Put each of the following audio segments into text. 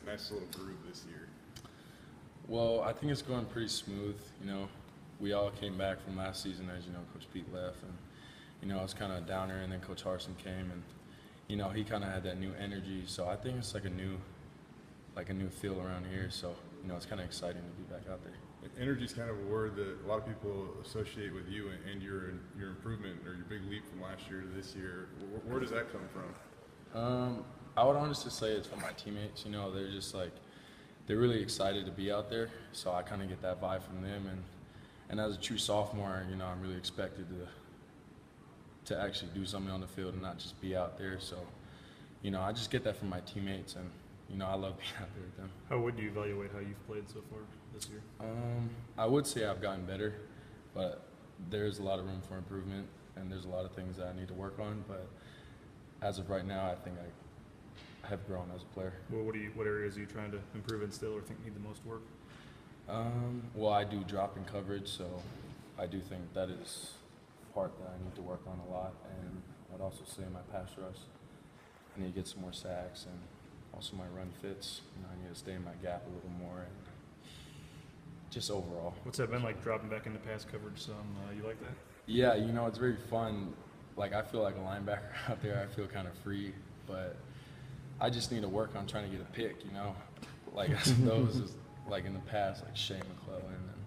nice little groove this year. Well, I think it's going pretty smooth. We all came back from last season, as you know, Coach Pete left, and it was kind of a downer, and then Coach Harsin came, and he kind of had that new energy. So I think it's like a new feel around here. So it's kind of exciting to be back out there. Energy is kind of a word that a lot of people associate with you and your improvement or your big leap from last year to this year. Where does that come from? I would honestly say it's from my teammates. They're just they're really excited to be out there. So I kind of get that vibe from them. And as a true sophomore, I'm really expected to actually do something on the field and not just be out there. So, I just get that from my teammates, and I love being out there with them. How would you evaluate how you've played so far this year? I would say I've gotten better, but there's a lot of room for improvement, and there's a lot of things that I need to work on. But as of right now, I think I have grown as a player. Well, what areas are you trying to improve in still, or think need the most work? Well, I do drop in coverage, so I do think that is part that I need to work on a lot. And I'd also say my pass rush, I need to get some more sacks, and also my run fits. I need to stay in my gap a little more, and just overall. What's that been like, dropping back into pass coverage some? You like that? Yeah, it's very fun. I feel like a linebacker out there. I feel kind of free, but I just need to work on trying to get a pick, those is in the past, like Shea McClellan and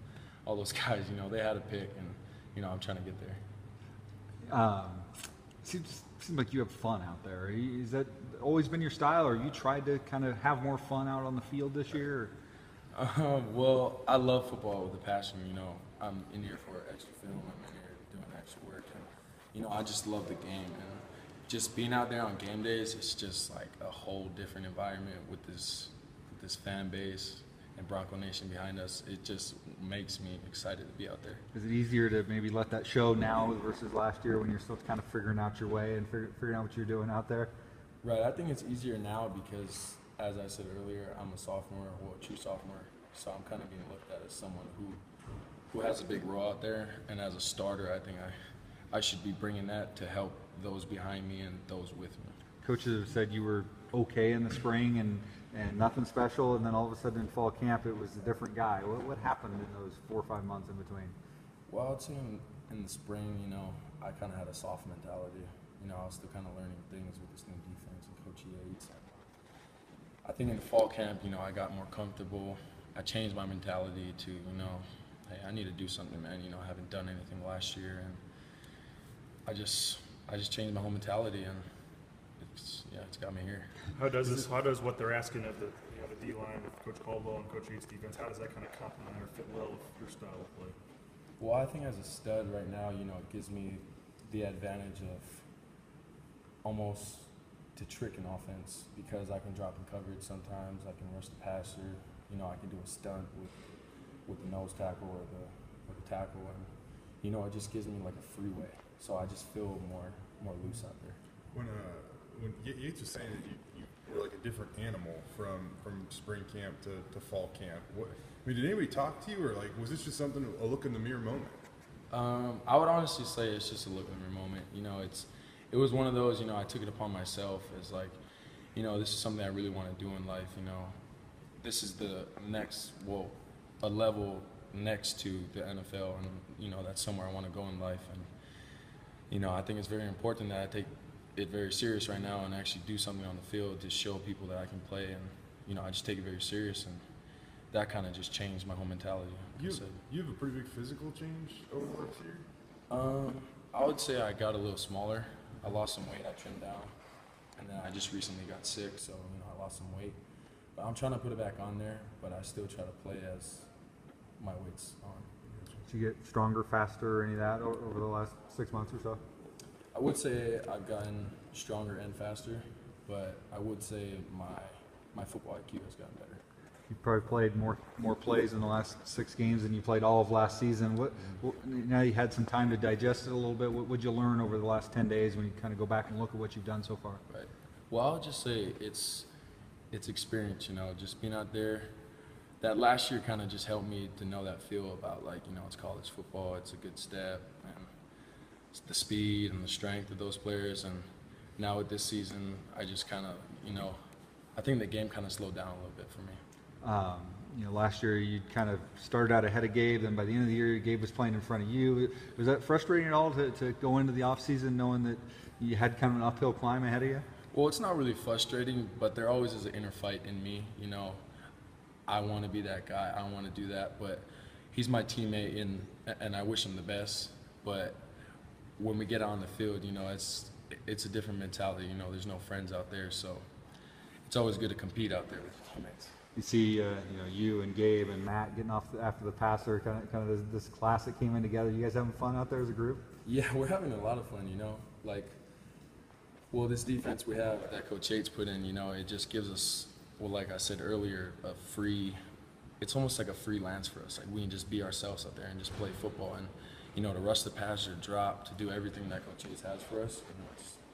all those guys, they had a pick, and I'm trying to get there. Seems like you have fun out there. Is that always been your style, or you tried to kind of have more fun out on the field this year? Well, I love football with a passion. I'm in here for extra film. I'm in here doing extra work, and I just love the game. And just being out there on game days, it's just like a whole different environment with this fan base and Bronco Nation behind us. It just makes me excited to be out there. Is it easier to maybe let that show now versus last year when you're still kind of figuring out your way and figuring out what you're doing out there? Right. I think it's easier now because, as I said earlier, I'm a sophomore, a true sophomore. So I'm kind of being looked at as someone who has a big role out there. And as a starter, I think I should be bringing that to help those behind me and those with me. Coaches have said you were okay in the spring and nothing special, and then all of a sudden in fall camp it was a different guy. What happened in those 4 or 5 months in between? Well, I'd say in the spring, I kind of had a soft mentality. I was still kind of learning things with this new defense and Coach Yates. I think in the fall camp, I got more comfortable. I changed my mentality to, hey, I need to do something, man. I haven't done anything last year, and I just changed my whole mentality, and it's got me here. How does what they're asking of the D-line with Coach Caldwell and Coach Yates' defense, how does that kind of complement or fit well with your style of play? Well, I think as a stud right now, it gives me the advantage of almost to trick an offense because I can drop in coverage sometimes. I can rush the passer. I can do a stunt with the nose tackle or the tackle, and it just gives me like a freeway. So I just feel more loose out there. When Yates was saying that you were like a different animal from spring camp to fall camp, did anybody talk to you, or was this just something, a look in the mirror moment? I would honestly say it's just a look in the mirror moment. It was one of those, I took it upon myself as this is something I really want to do in life. This is the next, a level next to the NFL, and that's somewhere I want to go in life. And I think it's very important that I take it very serious right now and actually do something on the field to show people that I can play, and I just take it very serious, and that kind of just changed my whole mentality. You have a pretty big physical change over the last year? I would say I got a little smaller. I lost some weight. I trimmed down, and then I just recently got sick, so I lost some weight. But I'm trying to put it back on there, but I still try to play as my weight's on. Did you get stronger, faster, or any of that over the last 6 months or so? I would say I've gotten stronger and faster, but I would say my football IQ has gotten better. You probably played more plays in the last 6 games than you played all of last season. Now you had some time to digest it a little bit. What would you learn over the last 10 days when you kind of go back and look at what you've done so far? Right. Well, I'll just say it's experience. Just being out there. That last year kind of just helped me to know that feel about it's college football. It's a good step, and it's the speed and the strength of those players. And now with this season, I just kind of I think the game kind of slowed down a little bit for me. Last year you kind of started out ahead of Gabe, then by the end of the year, Gabe was playing in front of you. Was that frustrating at all to go into the offseason knowing that you had kind of an uphill climb ahead of you? Well, it's not really frustrating, but there always is an inner fight in me. I want to be that guy. I want to do that, but he's my teammate, and I wish him the best. But when we get out on the field, it's a different mentality. There's no friends out there, so it's always good to compete out there with teammates. You see, you and Gabe and Matt getting off after the passer, kind of this class that came in together. You guys having fun out there as a group? Yeah, we're having a lot of fun. This defense we have that Coach Yates put in, it just gives us, like I said earlier, it's almost like a freelance for us. Like we can just be ourselves out there and just play football, and to rush the passer, drop, to do everything that Coach Yates has for us.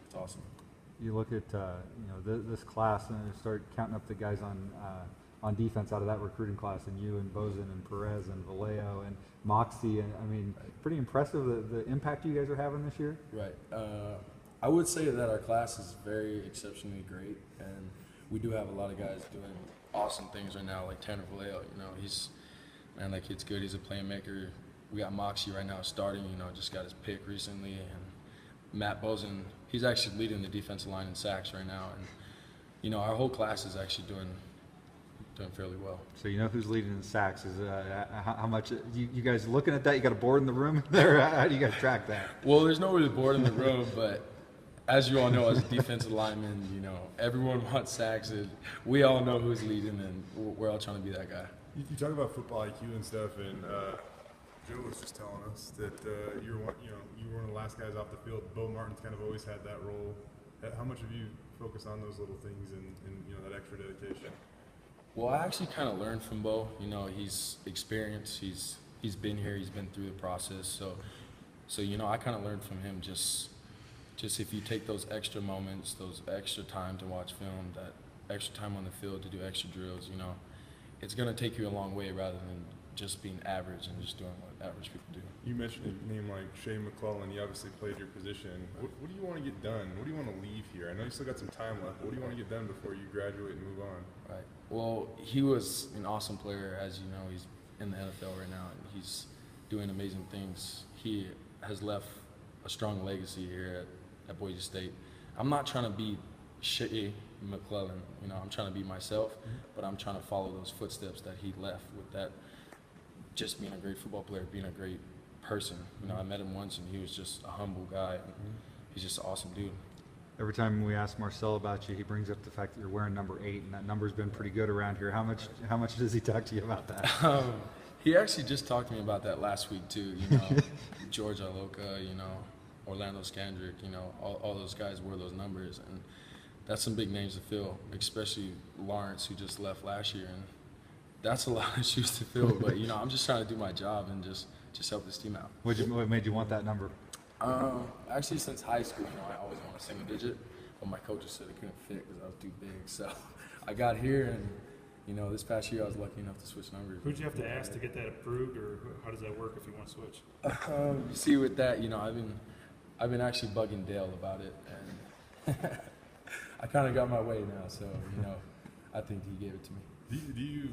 It's awesome. You look at this class and start counting up the guys on defense out of that recruiting class, and you and Bozen and Perez and Vallejo and Moxie, and I mean, pretty impressive the impact you guys are having this year. Right. I would say that our class is very exceptionally great, and we do have a lot of guys doing awesome things right now, like Tanner Vallejo. That kid's good. He's a playmaker. We got Moxie right now starting. Just got his pick recently, and Matt Bozen, he's actually leading the defensive line in sacks right now, and our whole class is actually doing fairly well. So who's leading the sacks? Is how much you guys looking at that? You got a board in the room there. How do you guys track that? Well, there's no really board in the room, but as you all know, as a defensive lineman, everyone wants sacks. And we all know who's leading, and we're all trying to be that guy. You talk about football IQ and stuff, and Joe was just telling us that you were one of the last guys off the field. Bo Martin's kind of always had that role. How much have you focused on those little things and that extra dedication? Well, I actually kind of learned from Bo. He's experienced. He's been here. He's been through the process. So I kind of learned from him. Just if you take those extra moments, those extra time to watch film, that extra time on the field to do extra drills, it's going to take you a long way rather than just being average and just doing what average people do. You mentioned a name like Shea McClellan. You obviously played your position. What do you want to get done? What do you want to leave here? I know you still got some time left. What do you want to get done before you graduate and move on? Right. Well, he was an awesome player. As you know, he's in the NFL right now, and he's doing amazing things. He has left a strong legacy here at Boise State. I'm not trying to be Shea McClellan. I'm trying to be myself, but I'm trying to follow those footsteps that he left with that. Just being a great football player, being a great person. I met him once, and he was just a humble guy. And he's just an awesome dude. Every time we ask Marcel about you, he brings up the fact that you're wearing number 8, and that number's been pretty good around here. How much does he talk to you about that? He actually just talked to me about that last week too. George Aloka, Orlando Scandrick, all those guys wore those numbers, and that's some big names to fill, especially Lawrence, who just left last year, and that's a lot of shoes to fill. But I'm just trying to do my job and just help this team out. What made you want that number? Actually, since high school, I always want a single digit, but my coaches said it couldn't fit because I was too big. So I got here, and this past year I was lucky enough to switch numbers. Who'd you have to ask to get that approved, or how does that work if you want to switch? You see, with that, I've been actually bugging Dale about it, and I kind of got my way now. So I think he gave it to me. Do you